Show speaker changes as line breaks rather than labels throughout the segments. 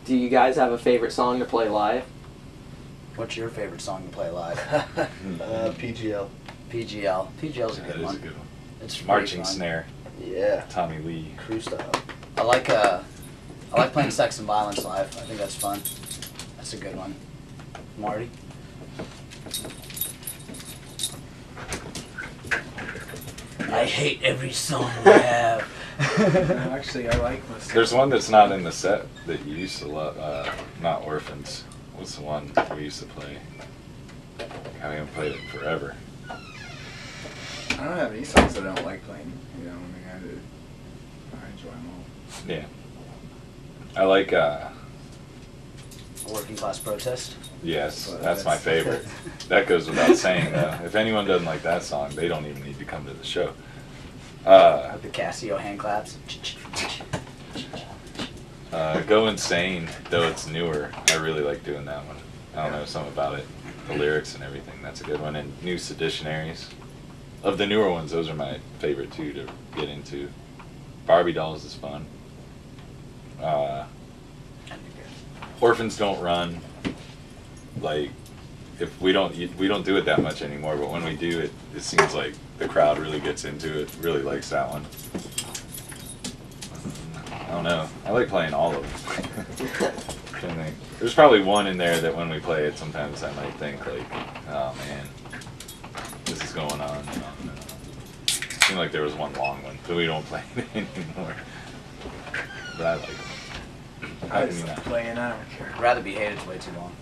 Do you guys have a favorite song to play live?
What's your favorite song to play live?
PGL.
PGL. PGL's a good
That
one.
is a good one.
It's
Marching
really fun.
snare.
Yeah.
Tommy Lee.
Crew style.
I like playing Sex and Violence live. I think that's fun. That's a good one. Marty? I hate every song you have.
No, actually, I like listening.
There's one that's not in the set that you used to love. Not Orphans. What's the one we used to play? I haven't played it in forever.
I don't have any songs that I don't like playing. You know, I mean, I enjoy them all.
Yeah. I like,
Working Class Protest.
yes,
Well,
that's my favorite. That goes without saying, though. If anyone doesn't like that song, they don't even need to come to the show.
With the Casio hand claps.
Go Insane, though it's newer. I really like doing that one. I don't know, something about it. The lyrics and everything, that's a good one. And New Seditionaries. Of the newer ones, those are my favorite too to get into. Barbie Dolls is fun. Orphans Don't Run. Like, if we don't do it that much anymore, but when we do, it seems like the crowd really gets into it, really likes that one. I don't know. I like playing all of them. Can't think. There's probably one in there that when we play it, sometimes I might think like, oh man, this is going on. It seemed like there was one long one, but we don't play it anymore. But I like it. How
I
can you
just
not?
playing, I don't care.
Rather Be Hated's way too long.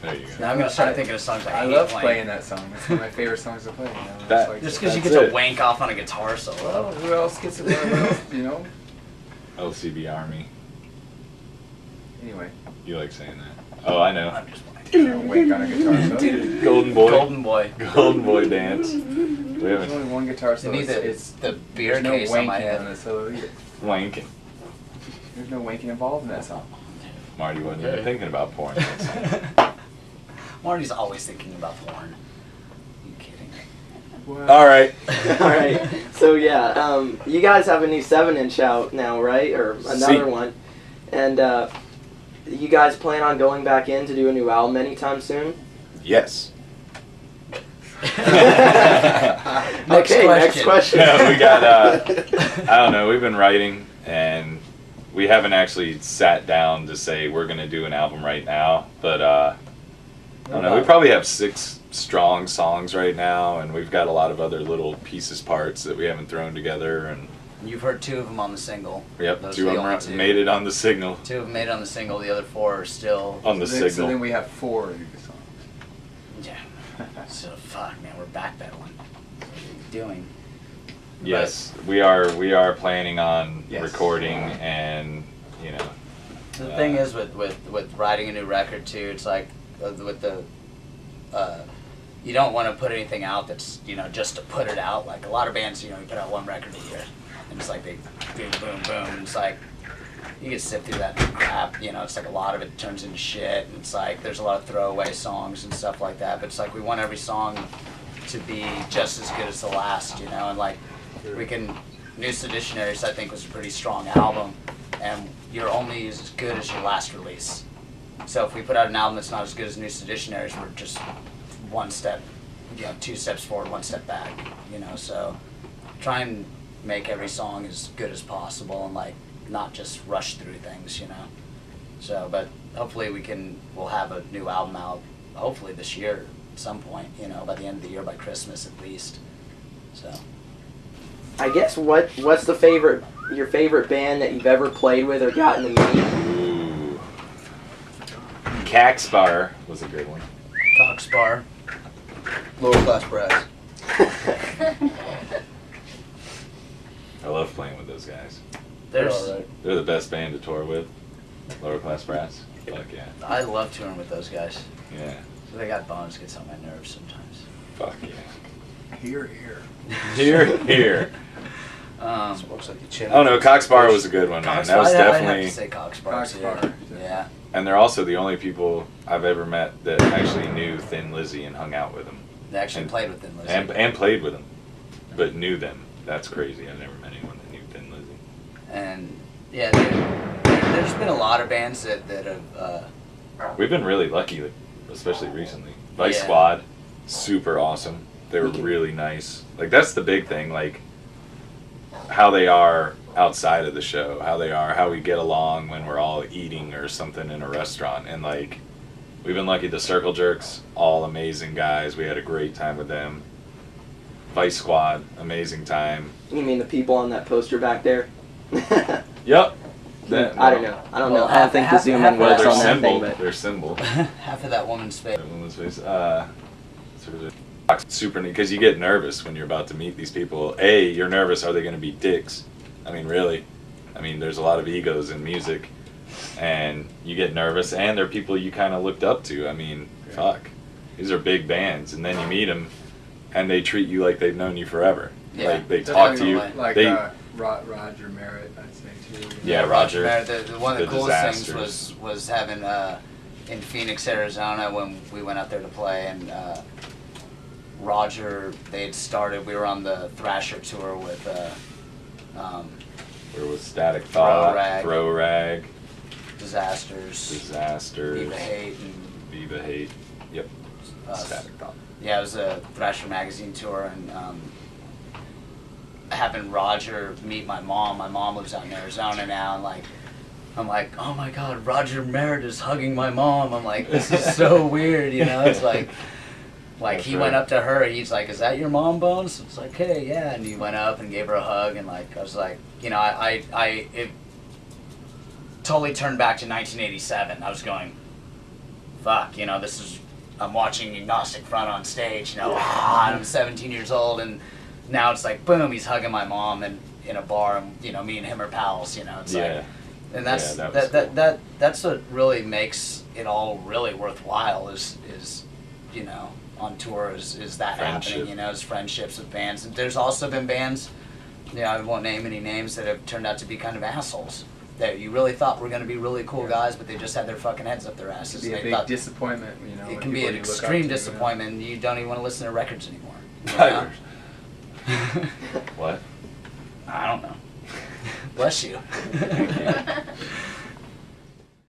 There you
Now
go.
I'm gonna start thinking of songs I
I
hate
love
playing.
playing that song. It's one of my favorite songs to play. You know?
That-
It's like,
Just because you
That's
get to
it.
wank off on a guitar
well,
solo.
who else gets it? Who else, you know?
LCB Army.
Anyway,
You like saying that? Oh, I know.
I'm just wanking.
wake on a guitar solo.
Golden Boy.
Golden Boy.
Golden Boy dance. We
There's
haven't
only one guitar
You
solo.
need
It's
the beer
there's no
case on
wanking
my
on
head.
the solo either.
wanking.
There's no wanking involved in that song.
Marty wasn't even
Okay.
thinking about porn.
Marty's always thinking about porn. Are you kidding?
Well,
All right.
All right. So yeah, you guys have a new 7-inch out now, right? Or another
See.
one. And you guys plan on going back in to do a new album anytime soon?
Yes.
Next
Okay, next
question.
question.
No, we got, I don't know, we've been writing and we haven't actually sat down to say we're going to do an album right now, but I don't know, we probably have 6 strong songs right now and we've got a lot of other little pieces, parts that we haven't thrown together and
You've heard 2 of them on the single.
yep,
Those
2
are
of
the only
them
2.
made it on the signal.
2 have made it on the single. The other 4 are still.
On the
so then
signal.
we have 4 new songs.
Yeah. So fuck, man, we're backpedaling. What are we doing?
Yes, we are planning on
Yes.
recording and, you know.
The thing is with writing a new record too, it's like with the you don't want to put anything out that's, you know, just to put it out. Like a lot of bands, you know, you put out 1 record a year and it's like they boom boom boom and it's like you can sift through that crap, you know, it's like a lot of it turns into shit and it's like there's a lot of throwaway songs and stuff like that, but it's like we want every song to be just as good as the last, you know, and like we can New Seditionaries I think was a pretty strong album and you're only as good as your last release. So if we put out an album that's not as good as New Seditionaries, we're just 1 step, you know, 2 steps forward, 1 step back, you know, so try and make every song as good as possible and like not just rush through things, you know. So, but hopefully we'll have a new album out hopefully this year at some point, you know, by the end of the year, by Christmas at least. So
I guess what's your favorite band that you've ever played with or gotten to meet?
Ooh. Caxbar was a good one.
Coxbar.
Lower Class Brats.
I love playing with those guys.
There's
Alright.
They're the best band to tour with. Lower Class Brats. Fuck yeah.
I love touring with those guys.
Yeah.
So they got bones, gets on my nerves sometimes.
Fuck yeah.
Here, here.
Here.
Smokes like a chin.
Oh no, Coxbar was a good one, man. That was
I'd have
definitely.
to say Coxbar. too.
Coxbar.
Yeah.
And they're also the only people I've ever met that actually knew Thin Lizzy and hung out with them.
They actually
And-
played with Thin Lizzy.
And played with them, but knew them. That's crazy. I've never met anyone that knew Thin Lizzy.
And yeah, they're there's been a lot of bands that have.
We've been really lucky, like, especially recently. Vice
Yeah.
Squad, super awesome. They were really nice. Like, that's the big thing. Like, how they are outside of the show, how we get along when we're all eating or something in a restaurant. And, like, we've been lucky. The Circle Jerks, all amazing guys. We had a great time with them. Vice Squad, amazing time.
You mean the people on that poster back there?
Yep.
I don't know. I don't know.
Well,
I don't think the zoom in
well,
works
Their
on that
symbol.
thing, but
Their symbol.
Half of that woman's face.
That woman's face. Super neat because you get nervous when you're about to meet these people. A, you're nervous. Are they going to be dicks? I mean, really. I mean, there's a lot of egos in music, and you get nervous. And they're people you kind of looked up to. I mean, fuck, these are big bands, and then you meet them, and they treat you like they've known you forever.
Yeah.
Like they talk to you.
Like
They
Roger Merritt, I'd say too.
Yeah, Roger.
The one of the
the
coolest
Disasters.
things was having in Phoenix, Arizona, when we went out there to play, and Roger, they had started. We were on the Thrasher tour with.
Where was Static Thought,
Rag.
Throw Rag,
Disasters,
Disasters,
Viva Hate, and
Viva Hate. Yep.
us.
Static Thought.
Yeah, it was a Thrasher magazine tour, and having Roger meet my mom. My mom lives out in Arizona now, and like, I'm like, oh my God, Roger Merritt is hugging my mom. I'm like, this is so weird, you know? It's like
That's
he
right.
went up to her. He's like, is that your mom, Bones? It's like, hey, yeah. And he went up and gave her a hug, and like, I was like, you know, it totally turned back to 1987. I was going, fuck, you know, I'm watching Agnostic Front on stage, you know, and I'm 17 years old, and now it's like, boom, he's hugging my mom and in a bar, and you know, me and him are pals, you know, it's
Yeah.
like, and that's
Yeah, that was
that's what really makes it all really worthwhile is you know, on tour is that
Friendship.
happening, you know, is friendships with bands. And there's also been bands, you know, I won't name any names, that have turned out to be kind of assholes. That you really thought were going to be really cool guys, but they just had their fucking heads up their asses.
It can
and
be
they
a
thought
big disappointment, you know.
it
when
can be
people
an
you look up
extreme
to, you know.
disappointment. You don't even want to listen to records anymore. You know?
What?
I don't know. Bless you.
Thank you.